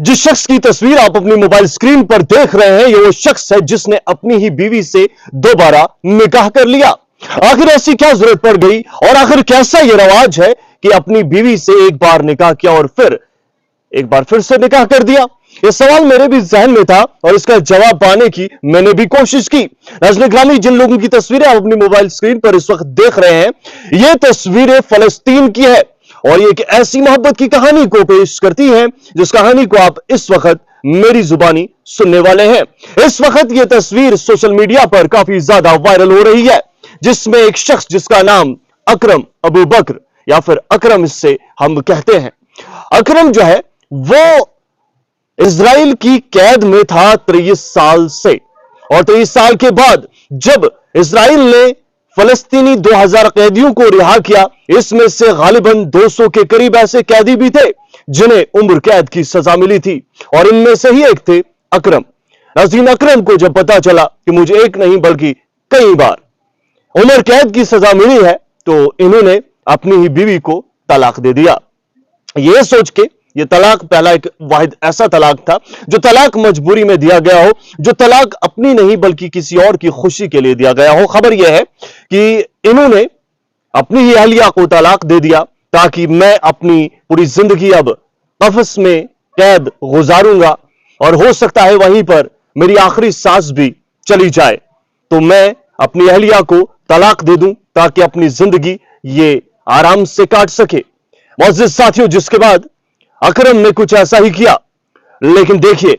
जिस शख्स की तस्वीर आप अपनी मोबाइल स्क्रीन पर देख रहे हैं, ये वो शख्स है जिसने अपनी ही बीवी से दोबारा निकाह कर लिया। आखिर ऐसी क्या जरूरत पड़ गई और आखिर कैसा ये रवाज है कि अपनी बीवी से एक बार निकाह किया और फिर एक बार फिर से निकाह कर दिया? ये सवाल मेरे भी जहन में था और इसका जवाब पाने की मैंने भी कोशिश की। नाज़रीन ग्रामी, जिन लोगों की तस्वीरें आप अपनी मोबाइल स्क्रीन पर इस वक्त देख रहे हैं, ये तस्वीरें फलस्तीन की है और ये एक ऐसी मोहब्बत की कहानी को पेश करती है जिस कहानी को आप इस वक्त मेरी जुबानी सुनने वाले हैं। इस वक्त ये तस्वीर सोशल मीडिया पर काफी ज्यादा वायरल हो रही है, जिसमें एक शख्स जिसका नाम अकरम अबू बकर या फिर अकरम इससे हम कहते हैं, अकरम जो है वो इजराइल की कैद में था 23 साल से, और 23 साल के बाद जब इजराइल ने फलस्तीनी 2000 कैदियों को रिहा किया, इसमें से गालिबन 200 के करीब ऐसे कैदी भी थे जिन्हें उम्र कैद की सजा मिली थी और इनमें से ही एक थे अकरम। नाज़रीन, अकरम को जब पता चला कि मुझे एक नहीं बल्कि कई बार उम्र कैद की सजा मिली है, तो इन्होंने अपनी ही बीवी को तलाक दे दिया। यह सोच के ये तलाक पहला एक वाहिद ऐसा तलाक था जो तलाक मजबूरी में दिया गया हो, जो तलाक अपनी नहीं बल्कि किसी और की खुशी के लिए दिया गया हो। खबर यह है कि इन्होंने अपनी ही अहलिया को तलाक दे दिया ताकि मैं अपनी पूरी जिंदगी अब कफस में कैद गुजारूंगा और हो सकता है वहीं पर मेरी आखिरी सांस भी चली जाए, तो मैं अपनी अहलिया को तलाक दे दूं ताकि अपनी जिंदगी ये आराम से काट सके। मुअज़्ज़िज़ साथियों, जिसके बाद अकरम ने कुछ ऐसा ही किया, लेकिन देखिए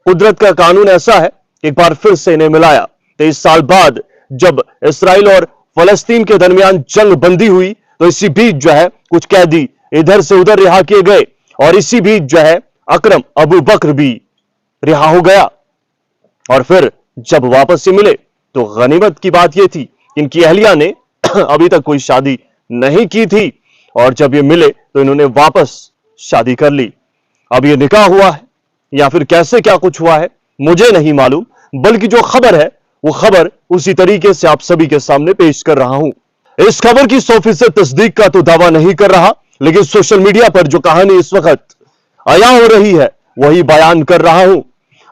कुदरत का कानून ऐसा है, एक बार फिर से इन्हें मिलाया। 23 साल बाद जब इसराइल और फलस्तीन के दरमियान जंग बंदी हुई, तो इसी बीच जो है कुछ कैदी इधर से उधर रिहा किए गए और इसी बीच जो है अकरम अबू बकर भी रिहा हो गया। और फिर जब वापस से मिले तो गनीमत की बात यह थी, इनकी अहलिया ने अभी तक कोई शादी नहीं की थी और जब ये मिले तो इन्होंने वापस शादी कर ली। अब ये निकाह हुआ है या फिर कैसे क्या कुछ हुआ है मुझे नहीं मालूम, बल्कि जो खबर है वो खबर उसी तरीके से आप सभी के सामने पेश कर रहा हूं। इस खबर की 100% तस्दीक का तो दावा नहीं कर रहा, लेकिन सोशल मीडिया पर जो कहानी इस वक्त आया हो रही है वही बयान कर रहा हूं।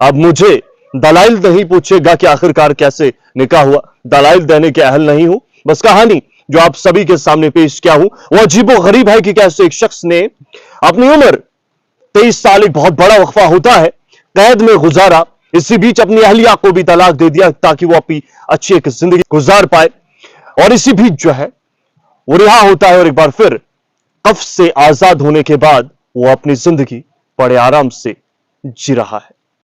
अब मुझे दलाइल नहीं पूछेगा कि आखिरकार कैसे निकाह हुआ, दलाइल देने के अहल नहीं हूं। बस कहानी जो आप सभी के सामने पेश किया हूं वो अजीबो गरीब है कि कैसे एक शख्स ने अपनी उम्र 23 साल, एक बहुत बड़ा वक्फा होता है, कैद में गुजारा, इसी बीच अपनी अहलिया को भी तलाक दे दिया ताकि वो अपनी अच्छी एक जिंदगी गुजार पाए, और इसी बीच जो है वो रिहा होता है और एक बार फिर कफ से आजाद होने के बाद वो अपनी जिंदगी बड़े आराम से जी रहा है।